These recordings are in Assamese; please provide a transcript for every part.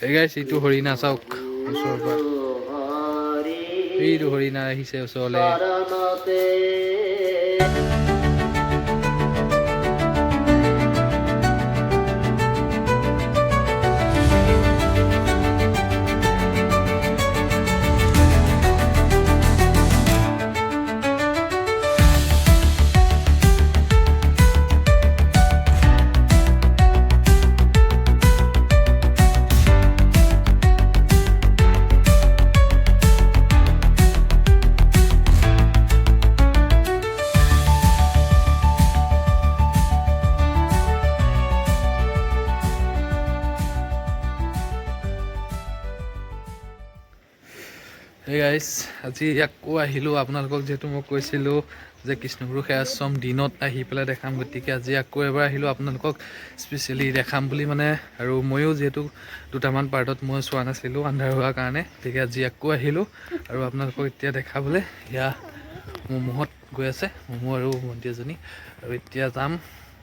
Hey guys, itu Horina sauk. Usorba. Itu Horina ahise usole. Hey guys, আজি আকৌ আহিলো আপোনালোকক যেহেতু মই কৈছিলো যে কৃষ্ণগুৰু সেয়াশ্ৰম দিনত আহি পেলাই দেখাম গতিকে আজি আকৌ এবাৰ আহিলো আপোনালোকক স্পেচিয়েলি দেখাম বুলি মানে আৰু ময়ো যেহেতু দুটামান পাৰ্টত মই চোৱা নাছিলো আন্ধাৰ হোৱাৰ কাৰণে গতিকে আজি আকৌ আহিলো আৰু আপোনালোকক এতিয়া দেখাবলৈ ইয়া মমোহত গৈ আছে মমো আৰু ভণ্টি এজনী আৰু এতিয়া যাম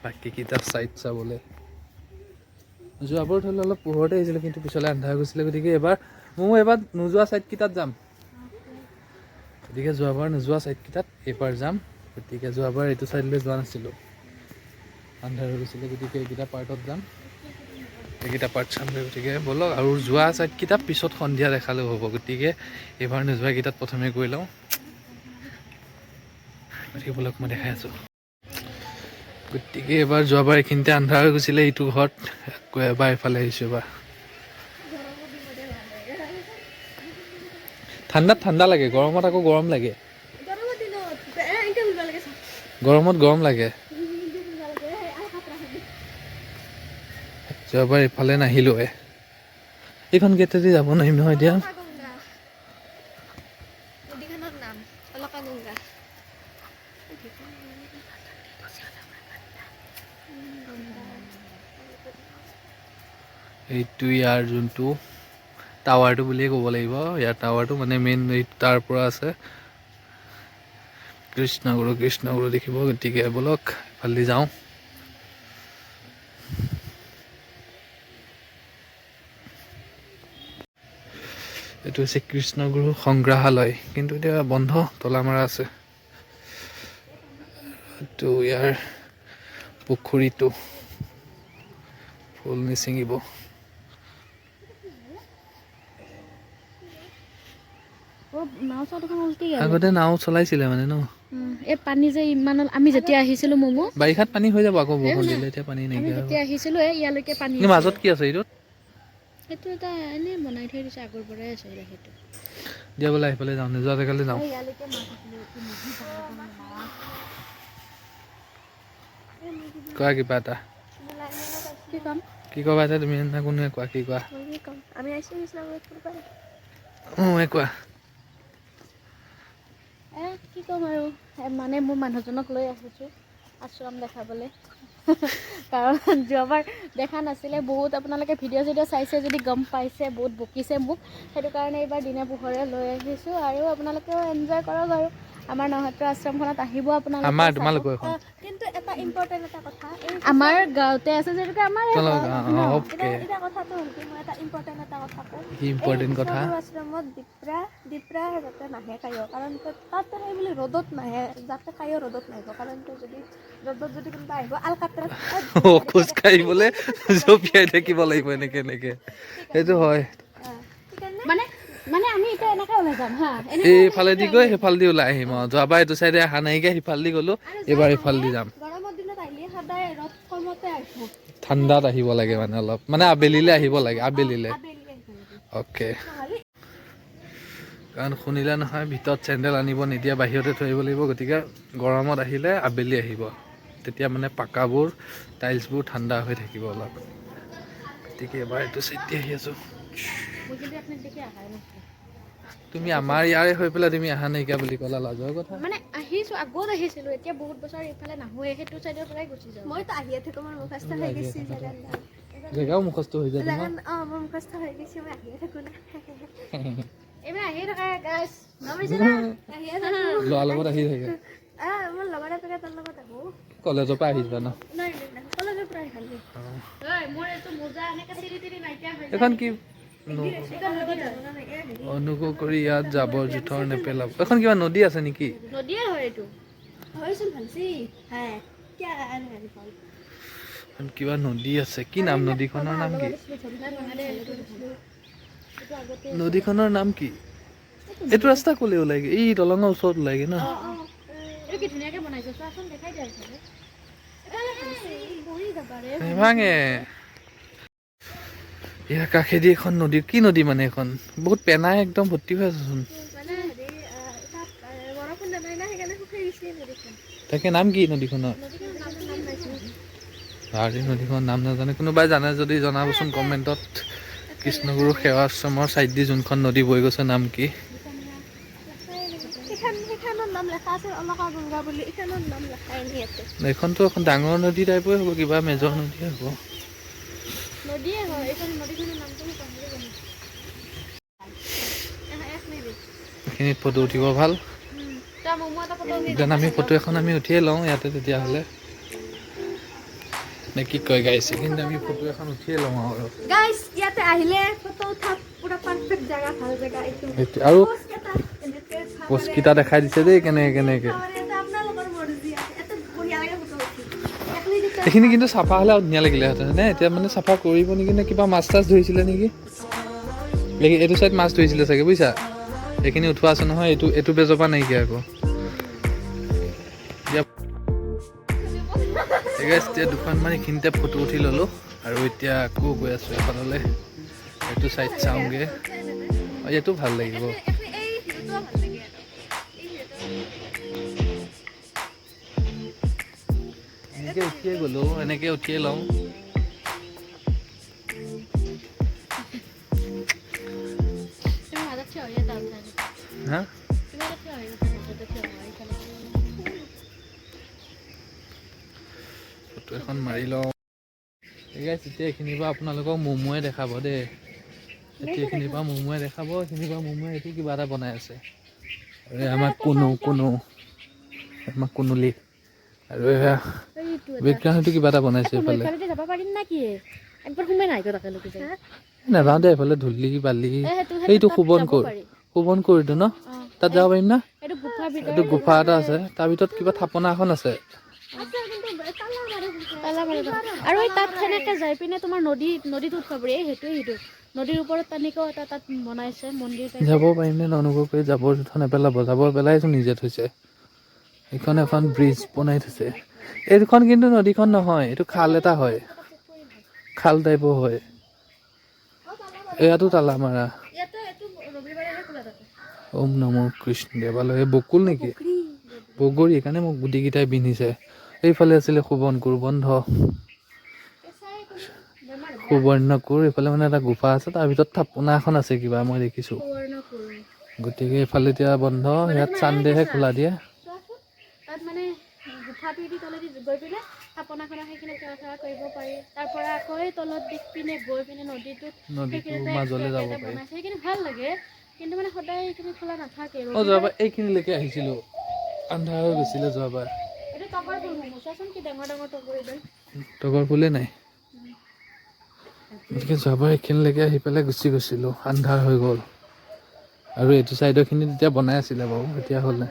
বাকী কিতাপ চাইট চাবলৈ যোৱাবাৰ ধৰিলে অলপ পোহৰতে আহিছিলে কিন্তু পিছলৈ আন্ধাৰ গৈছিলে গতিকে এবাৰ নোযোৱা চাইটকেইটাত যাম গতিকে যোৱাবাৰ নোযোৱা চাইটকেইটাত এইবাৰ যাম গতিকে যোৱাবাৰ এইটো চাইডলৈ যোৱা নাছিলোঁ আন্ধাৰ হৈ গৈছিলে গতিকে এইকেইটা পাৰ্টত যাম এইকেইটা পাৰ্ট চামগৈ গতিকে ব'লক আৰু যোৱা চাইটকেইটা পিছত সন্ধিয়া দেখালেও হ'ব গতিকে এইবাৰ নোযোৱাকেইটাত প্ৰথমে গৈ লওঁ গতিকে ব'লক মই দেখাই আছোঁ গতিকে এবাৰ যোৱাবাৰ এইখিনিতে আন্ধাৰ হৈ গৈছিলে এইটো ঘৰত আকৌ এবাৰ এইফালে আহিছোঁ এবাৰ ঠাণ্ডাত ঠাণ্ডা লাগে গৰমত আকৌ গৰম লাগে গৰমত গৰম লাগে যোৱাবাৰ এইফালে নাহিলোঁ এইখন গেটেদি যাব নোৱাৰিম নহয় এতিয়া এইটো ইয়াৰ যোনটো টাৱাৰটো বুলিয়ে ক'ব লাগিব ইয়াৰ টাৱাৰটো মানে মেইন তাৰ পৰা আছে কৃষ্ণগুৰু দেখিব গতিকে ব'লক ফালি যাওঁ এইটো হৈছে কৃষ্ণগুৰু সংগ্ৰহালয় কিন্তু এতিয়া বন্ধ তলা মৰা আছে এইটো ইয়াৰ পুখুৰীটো ফুল নিচিঙিব আগতে নাও চলাইছিলে মানে ন এই পানী যে ইমান আমি যেতিয়া আহিছিলো মমো বাৰিষাত পানী হৈ যাব আকৌ বৰষুণ দিলে এতিয়া পানী নাইকিয়া যেতিয়া আহিছিলো ইয়ালৈকে পানী মাজত কি আছে এইটোত সেইটো এটা এনে বনাই থৈ দিছে আগৰ পৰাই আছে সেইটো দিয়া বোলে আহিফালে যাওঁ নোযোৱা জেগালৈ যাওঁ কোৱা কিবা এটা কি ক'বা এতিয়া তুমি কোনোৱে কোৱা কি কোৱা কোৱা কি ক'ম আৰু মানে মোৰ মানুহজনক লৈ আহিছোঁ আশ্ৰম দেখাবলৈ কাৰণ যোৱাবাৰ দেখা নাছিলে বহুত আপোনালোকে ভিডিঅ' চিডিঅ' চাইছে যদি গম পাইছে বহুত বকিছে মোক সেইটো কাৰণে এইবাৰ দিনে পোহৰে লৈ আহিছোঁ আৰু আপোনালোকেও এনজয় কৰক আৰু আমাৰ নক্ষত্ৰ আশ্ৰমখনত আহিব আপোনালোকে কিন্তু এটা ইম্পৰ্টেণ্ট এটা কথা আমাৰ গাঁৱতে আছে যিহেতুকে আমাৰ কথাটো হ'ল কি মই এটা ইম্পৰ্টেণ্ট এটা কথা কওঁ আশ্ৰমত দীপৰা যাতে নাহে কায়ো কাৰণ তাত সেইবুলি ৰ'দত নাহে যাতে কায়ো ৰ'দত নাহিব কাৰণ যদি ৰ'দত যদি কোনোবা আহিব আলকাট্ৰাত খোজকাঢ়িবলৈ জঁপিয়াই থাকিব লাগিব এনেকে সেইটো হয় মানে আমি এতিয়া এনেকৈ ওলাই যাম হা এইফালেদি গৈ সেইফালেদি ওলাই আহিম আৰু যোৱাবাৰ এইটো চাইডে অহা নাইকিয়া সিফালেদি গ'লো এইবাৰ এইফালেদি যাম গৰমৰ দিনত আহিলে সদায় ৰ'দ কমতে আহিব ঠাণ্ডাত আহিব লাগে মানে অলপ মানে আবেলিলৈ আহিব লাগে আবেলিলৈ অ'কে কাৰণ শুনিলে নহয় ভিতৰত চেণ্ডেল আনিব নিদিয়ে বাহিৰতে থৈ আহিব লাগিব গতিকে গৰমত আহিলে আবেলি আহিব তেতিয়া মানে পাকাবোৰ টাইলছবোৰ ঠাণ্ডা হৈ থাকিব অলপ গতিকে এবাৰ এইটো চাইডে আহি আছোঁ তুমি আমাৰ ইয়াৰে হৈ পেলাই তুমি অহা নাইকিয়া বুলি ক'লা লাজৰ কথা মানে আহিছোঁ আগত আহিছিলোঁ এতিয়া বহুত বছৰ এইফালে নাহোৱে সেইটো চাইডৰ পৰাই গুচি যাওঁ মইতো আহিয়ে থাকোঁ মোৰ মুখস্থ হৈ গৈছে জেগাও মুখস্থ হৈ যায় মোৰ মুখস্থ হৈ গৈছে মই আহিয়ে থাকোঁ না এইবাৰ আহিয়ে থকা গাইছ ল'ৰাৰ লগত আহি থাকে মোৰ লগৰ এটা তাৰ লগত আহোঁ কলেজৰ পৰা আহি যোৱা ন কলেজৰ পৰা আহি মোৰ এইটো মোজা এনেকৈ চিৰি তিৰি নাইকিয়া হৈ এইখন কি অনুগ্ৰহ কৰি ইয়াত জাবৰ জোথৰ নেপেলাব। এখন কিবা নদী আছে নেকি? নদীয়ে হয় এইটো। এখন কিবা নদী আছে, কি নাম নদীখনৰ নাম কি? নদীখনৰ নাম কি? এইটো ৰাস্তা ক'লে ওলাইগে? এই দলঙৰ ওচৰত ওলাইগে ন? এইটো কি ধুনীয়াকে বনাইছে, চোৱাচোন দেখাই দিয়া চাগে। নেভাঙে। ইয়াৰ কাষেদি এখন নদী, কি নদী মানে এখন? বহুত পেনাই একদম ভৰ্তি হৈ আছেচোন। তাকে নাম কি নদীখনৰ? নদীখনৰ নাম নাজানে, কোনোবাই জানে যদি জনাবচোন কমেণ্টত। কৃষ্ণগুৰু সেৱা আশ্ৰমৰ চাইড দি যোনখন নদী বৈ গৈছে নাম কি? এইখনতো এখন ডাঙৰ নদী টাইপৰে হ'ব, কিবা মেজৰ নদীয়ে হ'ব। নদীয়ে হয়, এইখন নদীখনৰ নামটো এইখিনিত ফটো উঠিব ভাল। দেন আমি ফটো এখন আমি উঠিয়ে লওঁ ইয়াতে তেতিয়াহ'লে। নে কি কয় গাইছ? কিন্তু আমি ফটো এখন উঠিয়ে লওঁ আৰু। গাইছ ইয়াতে আহিলে ফটো উঠা পুৰা পাৰফেক্ট জাগা, ভাল জাগা এইটো। আৰু পোষ্টকেইটা দেখাই দিছে দেই কেনেকে। এইখিনি কিন্তু চাফা হ'লে আৰু ধুনীয়া লাগিলেহেঁতেন নে? এতিয়া মানে চাফা কৰিব নেকি, নে কিবা মাছ চাছ ধৰিছিলে নেকি? এইটো চাইড মাছ ধৰিছিলে চাগে বুজিছা? এইখিনি উঠোৱা আছে নহয়, এইটো পেজৰ পৰা নাইকিয়া আকৌ। এতিয়া দুখনমান এইখিনিতে ফটো উঠি ল'লোঁ আৰু এতিয়া আকৌ গৈ আছোঁ এখনলৈ। এইটো চাইড চাওঁগৈ। এইটো ভাল লাগিব। এনেকৈ উঠিয়ে গ'লোঁ, এনেকৈ উঠিয়ে লওঁ। হা? ফটো এখন মাৰি লওঁ। এতিয়া এইখিনিৰ পৰা আপোনালোকক ম'মোৱে দেখাব দেই। এতিয়া এইখিনিৰ পৰা ম'মোৱে দেখাব, এইখিনিৰ পৰা ম'মোৱে এইটো কিবা এটা বনাই আছে। আমাক কুনুলি আৰু এয়া বিজ্ঞানটো কিবা এটা বনাইছে এইফালে। যাব পাৰিম না কি? একবাৰ সোমাই নাই তাকে নাযাওঁ দে, এইফালে ধূলি বালি। এইটো সোৱণকুৰিটো ন? তাত যাব পাৰিম না? এইটো গুফা এটা আছে, তাৰ ভিতৰত কিবা থাপনা এখন আছে। আৰু তাত সেনেকে যাই পিনে তোমাৰ নদীত উঠিব পাৰি। সেইটো নদীৰ ওপৰত তেনেকেও এটা তাত বনাইছে মন্দিৰ। যাব পাৰিম নে? অনুগ্ৰহ কৰি জাবৰ জোথৰ নেপেলাব। জাবৰ পেলাইছো নিজে থৈছে। এইখন এখন ব্ৰিজ বনাই থৈছে। এইখন কিন্তু নদীখন নহয়, এইটো খাল এটা হয়। খাল টাইপৰ হয়। এয়াতো তালা মাৰা। ওম নম কৃষ্ণ দেৱালয়। বকুল নেকি? বগৰী, সেইকাৰণে মোক গুটিকেইটাই বিন্ধিছে। এইফালে আছিলে সোৱণকুৰ বন্ধ। সুবৰ্ণকুৰ এইফালে মানে এটা গুফা আছে, তাৰ ভিতৰত থাপনা এখন আছে কিবা মই দেখিছোঁ। গতিকে এইফালে এতিয়া বন্ধ, ইয়াত চানডেহে খোলা দিয়ে। তাত মানে গুফাটোৱেদি তলেদি গৈ পিনে থাপনাখনৰ সেইখিনি সেৱা কৰিব পাৰি। তাৰ পৰা আকৌ তলত দি পিনে গৈ পিনে নদীটোত মাজলৈ যাব পাৰি। বনাইছে। সেইখিনি ভাল লাগে, কিন্তু মানে সদায় এইখিনি খোলা নাথাকে। যোৱাবাৰ এইখিনিলৈকে আহিছিলোঁ, আন্ধাৰ হৈ গৈছিলে যোৱাবাৰ। তগৰ ফুলে নাই। গতিকে যোৱাবাৰ এইখিনিলৈকে আহি পেলাই গুচি গৈছিলোঁ, আন্ধাৰ হৈ গ'ল। আৰু এইটো চাইডৰ খিনি তেতিয়া বনাই আছিলে বাৰু, এতিয়া হ'লে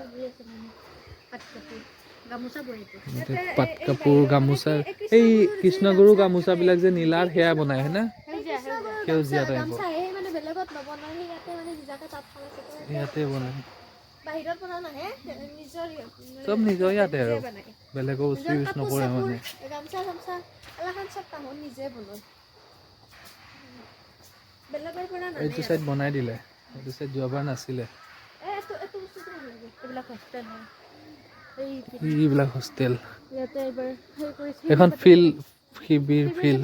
পাট কাপোৰ, গামোচা, এই কৃষ্ণগুৰু গামোচাবিলাক যে নীলাৰ সেয়া বনাই হয় না? সেউজীয়া টাইপৰ। ইয়াতে বনাই। চব নিজৰ ইয়াতে আৰু বেলেগৰ বস্তু ইউজ নকৰে মানে। এইটো চাইড বনাই দিলে, এইটো চাইড যোৱাবাৰ নাছিলে। এইবিলাক হোষ্টেল। এখন ফিল্ড, শিবিৰ ফিল্ড।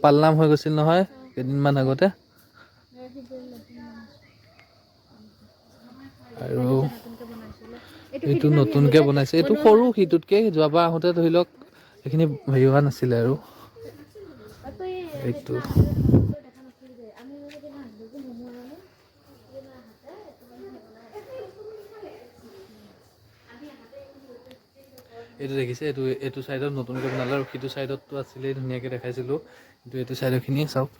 পালনাম হৈ গৈছিল নহয় কেইদিনমান আগতে। আৰু এইটো নতুনকে বনাইছে, এইটো সৰু সিটোতকে। যোৱাবাৰ আহোঁতে ধৰি লওক সেইখিনি হেৰি হোৱা নাছিলে আৰু। এইটো এইটো দেখিছে, এইটো চাইডত নতুনকৈ বনালে আৰু সিটো চাইডততো আছিলেই, ধুনীয়াকৈ দেখাইছিলোঁ। কিন্তু এইটো চাইডৰখিনি চাওক।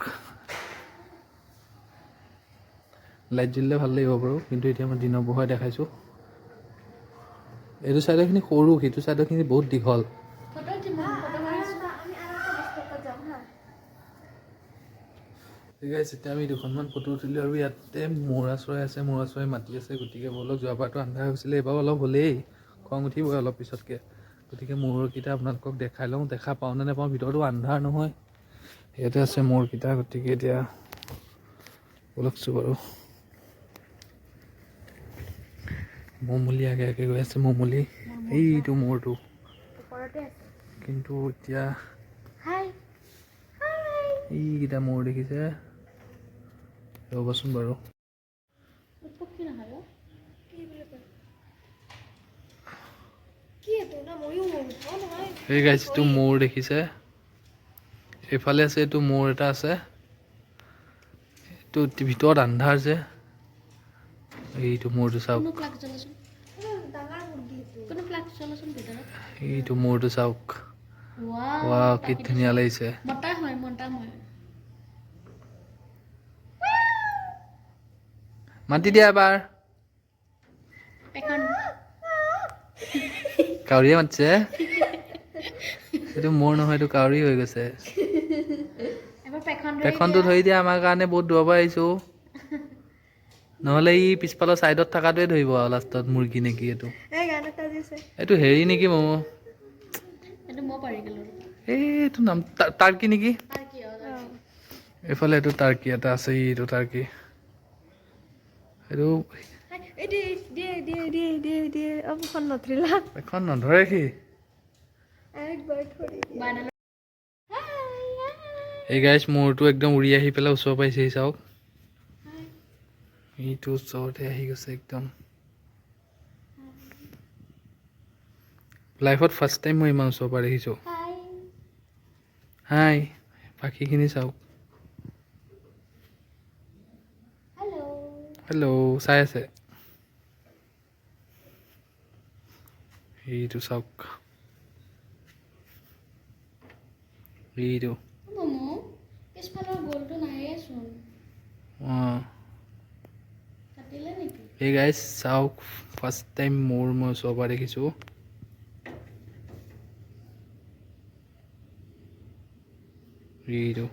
লাইট জ্বলিলে ভাল লাগিব বাৰু, কিন্তু এতিয়া মই দিনৰ পোহৰে দেখাইছোঁ। এইটো চাইডৰখিনি সৰু, সেইটো চাইডৰখিনি বহুত দীঘল। ঠিক আছে, এতিয়া আমি দুখনমান ফটো উঠিলোঁ আৰু ইয়াতে মৌৰা চৰাই আছে, মৌৰা চৰাই মাতি আছে। গতিকে বলক, যোৱাবাৰটো আন্ধাৰ হৈছিলে, এইবাৰো অলপ হ'লেই, খং উঠিবই অলপ পিছতকৈ। গতিকে মৌৰকেইটা আপোনালোকক দেখাই লওঁ, দেখা পাওঁ নে নাপাওঁ, ভিতৰতো আন্ধাৰ নহয়। ইয়াতে আছে মৌৰকেইটা, গতিকে এতিয়া বলকচোন বাৰু। মৌমুলি আগে আগে গৈ আছে, মৌমুলি এইটো মৌৰটো, কিন্তু এতিয়া এইকেইটা মৌৰ দেখিছে, ৰ'বচোন বাৰু। এই গাইছ, এইটো মৌৰ দেখিছে, এইফালে আছে, এইটো মৌৰ এটা আছে, এইটো ভিতৰত আন্ধাৰ যে, এইটো মৌৰটো চাওক, এইটো মৌৰটো চাওক, ৱাও কি ধুনীয়া লাগিছে। মাতি দিয়া এবাৰ, কাউৰীয়ে মাতিছে। এইটো মৌৰ নহয়, এইটো কাউৰী হৈ গৈছে। পেখনটো ধৰি দিয়া, আমাৰ কাৰণে বহুত দূৰৰ পৰা আহিছোঁ, নহ'লে ই পিছফালৰ ছাইডত থকাটোৱে ধৰিব আৰু লাষ্টত, মুৰ্গী নেকি এইটো, এইটো হেৰি নেকি ম'ম', এইটো নাম টাৰ্কি নেকি, এইফালে এইটো টাৰ্কি এটা আছে, এইটো টাৰ্কি, এইটো এখন নধৰে সি। এই গাইছ, মৌৰটো একদম উৰি আহি পেলাই ওচৰ পাইছেহি চাওক, এইটো ওচৰতে আহি গৈছে একদম। লাইফত ফাৰ্ষ্ট টাইম মই ইমান ওচৰৰ পৰা দেখিছোঁ। হাই, পাখিখিনি চাওক, হেল্ল', চাই আছে, এইটো চাওক, এইটো অঁ, এই গাইছ চাওক, ফাৰ্ষ্ট টাইম মৌৰ মই ওচৰৰ পৰা দেখিছোঁ। এইটো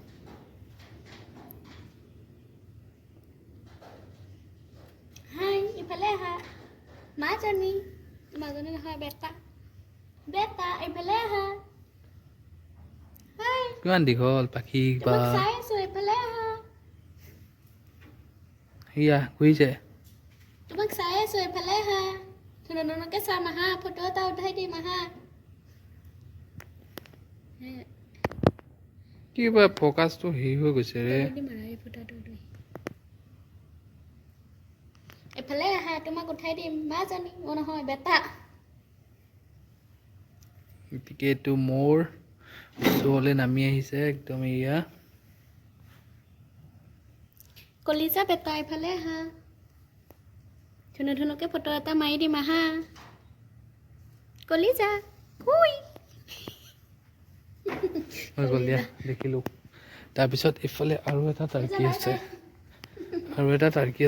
কিমান দীঘল পাখি, বা সেয়া ঘূৰিছে। তোমাক চাই আছো, এইফালে আহা, ধুনুকে চাম আহা, ফটো এটা উঠাই দিম আহা। কিবা ফ'কাছটো হেৰি হৈ গৈছে ৰে। এইফালে আহা, তোমাক উঠাই দিম, মাজনী, অ' নহয় বেটা। গতিকে এইটো মৌৰ ওচৰলৈ নামি আহিছে একদম, এয়া কলিজা বেটা, এইফালে আহা, ধুনুকে ফটো এটা মাৰি দিম আহা, কলিজা হুই। হৈ গ'ল দিয়া, দেখিলোঁ। তাৰপিছত এইফালে আৰু এটা টাৰ্কি আছে,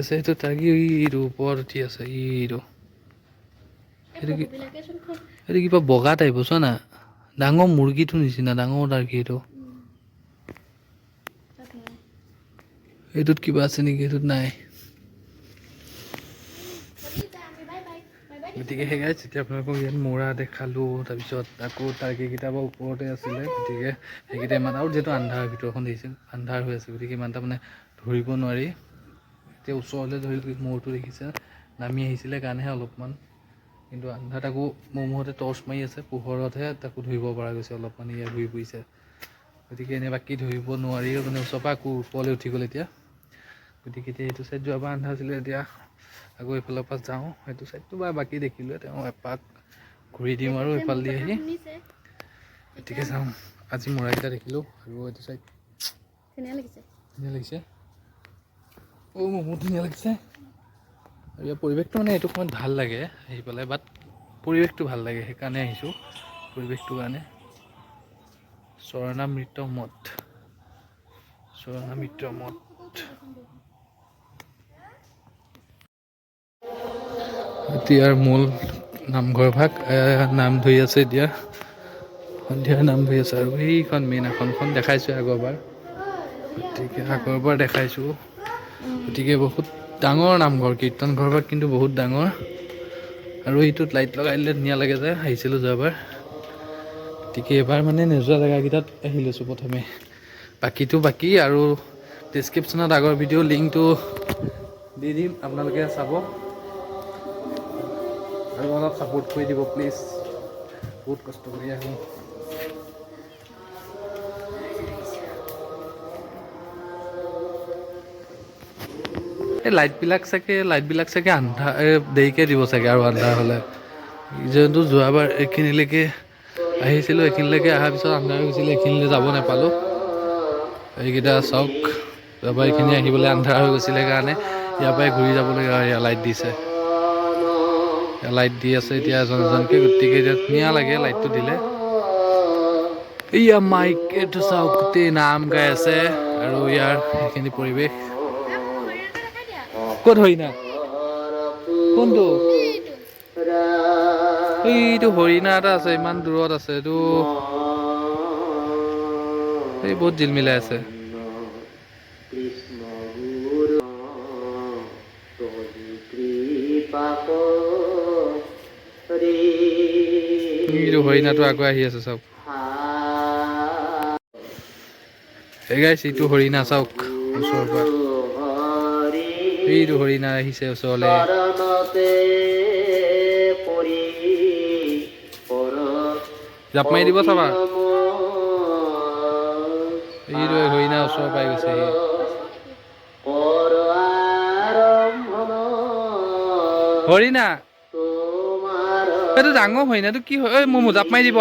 সেইটো টাৰ্কি এইটো ওপৰত উঠি আছে, এইটো এইটো কিবা বগা টাইপ চোৱা না, ডাঙৰ মুৰ্গীটোৰ নিচিনা, ডাঙৰ টাৰ্কি এইটো। এইটোত কিবা আছে নেকি, এইটোত নাই। গতিকে সেই গাইছ, এতিয়া আপোনালোকক ইয়াত মৌৰা দেখালোঁ, তাৰপিছত আকৌ টাৰ্কিকেইটা বাৰু ওপৰতে আছিলে, গতিকে সেইকেইটা ইমান, আৰু যিহেতু আন্ধাৰ, ভিতৰখন দেখিছে আন্ধাৰ হৈ আছে, গতিকে ইমান এটা মানে ধৰিব নোৱাৰি। এতিয়া ওচৰলৈ ধৰি মৌৰটো দেখিছে, নামি আহিছিলে কাৰণেহে অলপমান, কিন্তু আন্ধাৰত আকৌ মৌহঁতে টৰ্চ মাৰি আছে, পোহৰতহে তাকো ধৰিব পৰা গৈছে, অলপমান ইয়াত ঘূৰি ফুৰিছে। গতিকে এনেই বাকী ধৰিব নোৱাৰি, মানে ওচৰৰ পৰা আকৌ ওপৰলৈ উঠি গ'ল এতিয়া। গতিকে এতিয়া এইটো ছাইড যোৱাবাৰ আন্ধাৰ আছিলে, এতিয়া আকৌ এইফালৰ পৰা যাওঁ, সেইটো ছাইডটো বা বাকী দেখিলোঁ, তেওঁ এপাক ঘূৰি দিওঁ আৰু এইফাল দি আহি। গতিকে চাওঁ, আজি মৌৰাকেইটা দেখিলোঁ, আৰু এইটো ছাইড ধুনীয়া লাগিছে, অ' বহুত ধুনীয়া লাগিছে। আৰু ইয়াৰ পৰিৱেশটো মানে এইটো সময়ত ভাল লাগে আহি পেলাই, বাট পৰিৱেশটো ভাল লাগে, সেইকাৰণে আহিছোঁ, পৰিৱেশটোৰ কাৰণে। স্বৰ্ণামৃত মঠ। ইয়াৰ মূল নামঘৰ ভাগ নাম ধৰি আছে এতিয়া সন্ধিয়াৰ নাম ধৰি আছে আৰু সেইখন মেইন আসনখন দেখাইছোঁ আগৰবাৰ গতিকে আগৰবাৰ দেখাইছোঁ গতিকে বহুত ডাঙৰ নামঘৰ কীৰ্তন ঘৰ ভাগ কিন্তু বহুত ডাঙৰ আৰু এইটোত লাইট লগাই দিলে ধুনীয়া লাগে যে আহিছিলোঁ যোৱাবাৰ গতিকে এবাৰ মানে নোযোৱা জেগাকেইটাত আহি লৈছোঁ প্ৰথমে বাকীটো বাকী আৰু ডেছক্ৰিপশ্যনত আগৰ ভিডিঅ' লিংকটো দি দিম আপোনালোকে চাব আৰু অলপ ছাপোৰ্ট কৰি দিব প্লিজ বহুত কষ্ট কৰি আহোঁ এই লাইটবিলাক চাগে আন্ধাৰ দেৰিকৈ দিব চাগে আৰু আন্ধাৰ হ'লে যিহেতু যোৱাবাৰ এইখিনিলৈকে আহিছিলোঁ এইখিনিলৈকে অহাৰ পিছত আন্ধাৰ হৈ গৈছিলে এইখিনিলৈ যাব নাপালোঁ এইকেইটা চাওক যোৱাবাৰ এইখিনি আহিবলৈ আন্ধাৰ হৈ গৈছিলে কাৰণে ইয়াৰ পৰাই ঘূৰি যাবলৈ লাইট দিছে লাইট দি আছে এতিয়া এজন এজনকৈ গতিকে এতিয়া ধুনীয়া লাগে লাইটটো দিলে এয়া মাইক এইটো চাওক গোটেই নাম গাই আছে আৰু ইয়াৰ সেইখিনি পৰিৱেশ ক'ত হৰিণা কোনটো এইটো হৰিণা এটা আছে ইমান দূৰত আছে এইটো এই বহুত জিলমিলাই আছে এইটো হৰিণাটো আগুৱাই আহি আছে চাওক এই গাইছ এইটো হৰিণা চাওক ওচৰৰ পৰা এইটো হৰিণা আহিছে ওচৰলৈ জাপ মাৰি দিব চাবা এইটো হৰিণা ওচৰ পাই গৈছে হৰিণা এইটো ডাঙৰ হৰিণাটো কি হয় ঐ মোৰ জাপ মাৰি দিব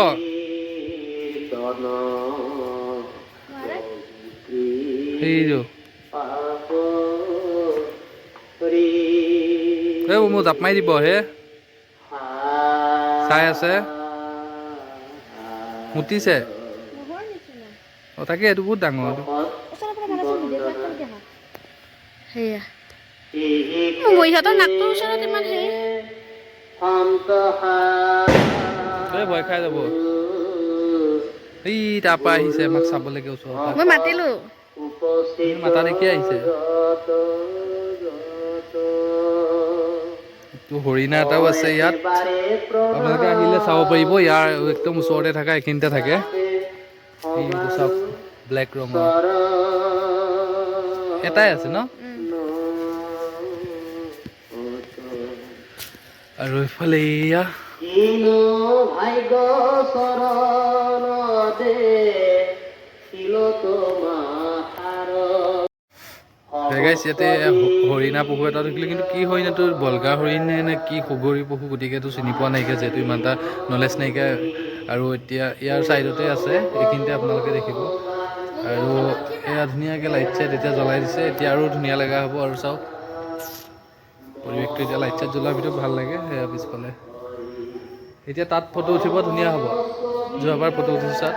এইটো মোৰ জাপ মাৰি দিব হে চাই আছে মুতিছে অঁ তাকে এইটো বহুত ডাঙৰ ভয় খাই যাব এই তাৰপৰা আহিছে আমাক চাবলৈকে ওচৰৰ মই মাতিলো মাতা দেখি আহিছে হৰিণা এটাও আছে ইয়াত আপোনালোকে আহিলে চাব পাৰিব ইয়াৰ একদম ওচৰতে থকা এইখিনিতে থাকে এইটো চাওক ব্লেক ৰঙৰ এটাই আছে ন আৰু এইফালে এয়া ইয়াতে হৰিণা পহু এটা থাকিলে কিন্তু কি হৰিণাটো বলগা হৰিণ নে কি সুগৰি পহু গতিকেতো চিনি পোৱা নাইকিয়া যিহেতু ইমান এটা নলেজ নাইকিয়া আৰু এতিয়া ইয়াৰ ছাইডতে আছে এইখিনিতে আপোনালোকে দেখিব আৰু এয়া ধুনীয়াকৈ লাইট চাইট এতিয়া জ্বলাই দিছে এতিয়া আৰু ধুনীয়া লগা হ'ব আৰু চাওক পৰিৱেশটো এতিয়া লাইট চাইট জ্বলোৱাৰ ভিতৰত ভাল লাগে সেয়া পিছফালে এতিয়া তাত ফটো উঠিব ধুনীয়া হ'ব যোৱাবাৰ ফটো উঠিছোঁ তাত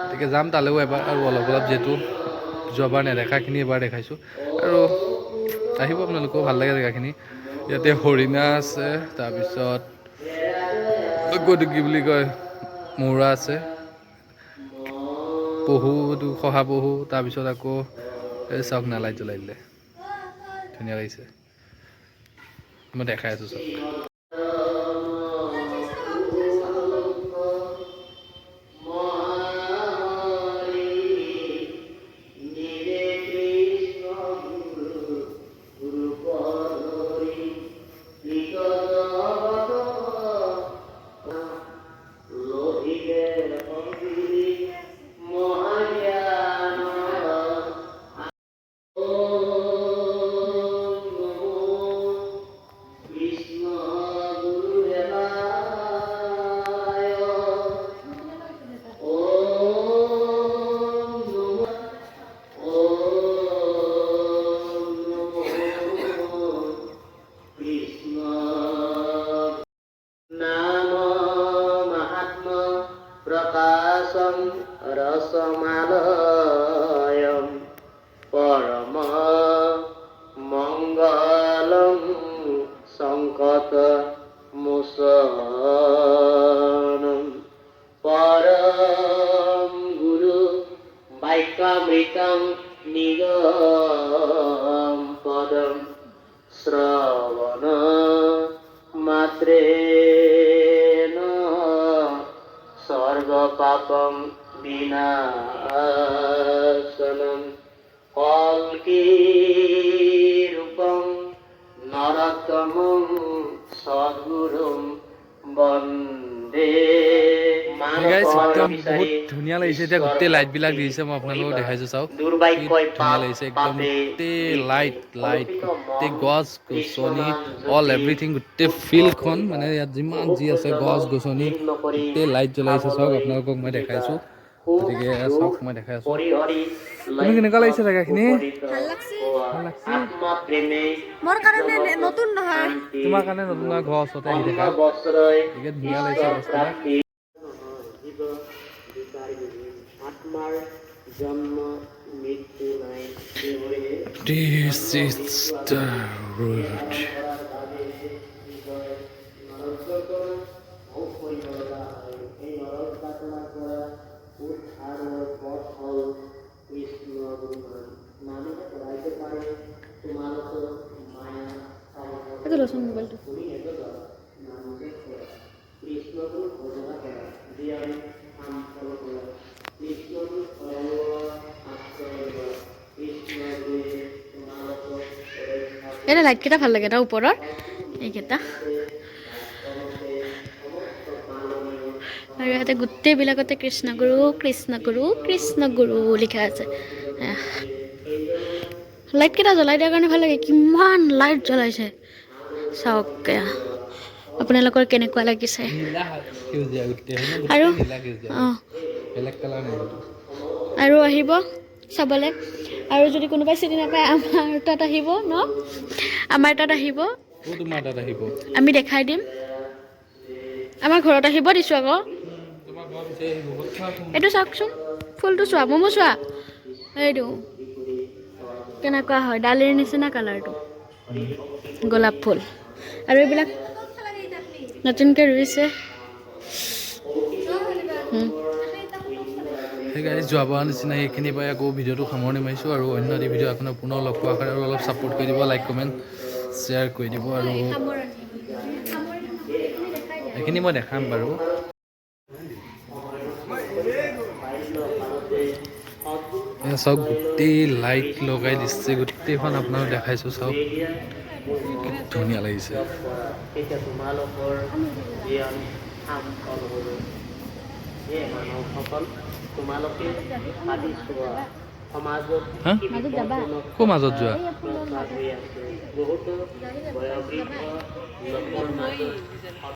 গতিকে যাম তালৈও এবাৰ আৰু অলপ অলপ যিহেতু যোৱাবাৰ নেদেখাখিনি এবাৰ দেখাইছোঁ আৰু আহিব আপোনালোকেও ভাল লাগে জেগাখিনি ইয়াতে হৰিণা আছে তাৰপিছত গৈ কি বুলি কয় মৌৰা আছে পহুটো শহাপহু তাৰপিছত আকৌ এই চাওক না লাইট জ্বলাই দিলে ধুনীয়া লাগিছে মই দেখাই আছোঁ চাওক ভাবিতং নিগম পদম শ্রবণ মাত্রেণ সর্ব পাপম বিনাশনম কল্কি রূপম নরতমং সদ্গুরুম বন্দে গাইজ একদম বহুত ধুনীয়া লাগিছে এতিয়া গোটেই লাইটবিলাক দিছে মই আপোনালোকক দেখাইছোঁ চাওক কি ধুনীয়া লাগিছে একদম গোটেই লাইট গোটেই গছ গছনি অল এভৰিথিং গোটেই ফিল্ডখন মানে ইয়াত যিমান যি আছে গছ গছনি গোটেই লাইট জ্বলাইছে চাওক আপোনালোকক মই দেখাইছোঁ গতিকে চাওক মই দেখাই আছোঁ তুমি কেনেকুৱা লাগিছে জেগাখিনি ভাল লাগছে ভাল লাগছে মোৰ কাৰণে নতুন নহয় তোমাৰ কাৰণে নতুন নহয় ঘৰৰ ওচৰতে আহি দেখা গতিকে ধুনীয়া লাগিছে বস্তুবিলাক আত্মাৰ জন্ম মৃত্যু নাই This is the road. এইটো লচোন মোবাইলটো এটা লাইটকেইটা ভাল লাগে তাৰ ওপৰৰ এইকেইটা আৰু ইয়াতে গোটেইবিলাকতে কৃষ্ণ গুৰু কৃষ্ণ গুৰু কৃষ্ণ গুৰু লিখা আছে লাইটকেইটা জ্বলাই দিয়াৰ কাৰণে ভাল লাগে কিমান লাইট জ্বলাইছে চাওক আপোনালোকৰ কেনেকুৱা লাগিছে আৰু অঁ আৰু আহিব চাবলৈ আৰু যদি কোনোবাই চিনি নাপায় আমাৰ তাত আহিব ন আমাৰ তাত আহিব আমি দেখাই দিম আমাৰ ঘৰত আহিব দিছোঁ আকৌ এইটো চাওকচোন ফুলটো চোৱা মমো চোৱা এইটো কেনেকুৱা হয় ডালিৰ নিচিনা কালাৰটো গোলাপ ফুল আৰু এইবিলাক নতুনকৈ ৰুইছে সেই গাড়ী যোৱাবাৰ নিচিনা এইখিনি পাই আকৌ ভিডিঅ'টো সামৰণি মাৰিছোঁ আৰু অন্য এটি ভিডিঅ' আপোনাৰ পুনৰ লগ পোৱাৰ কাৰণে আৰু অলপ ছাপোৰ্ট কৰি দিব লাইক কমেণ্ট শ্বেয়াৰ কৰি দিব আৰু এইখিনি মই দেখাম বাৰু চাওক গোটেই লাইট লগাই দিছে গোটেইখন আপোনাক দেখাইছোঁ চাওক ধুনীয়া লাগিছে এতিয়া তোমালোকৰ জ্ঞান মানৱসকল তোমালোকে ভাবি চোৱা সমাজত ক'ৰ মাজত যোৱা বহুতো বয়োবৃদ্ধ লোকৰ মাজত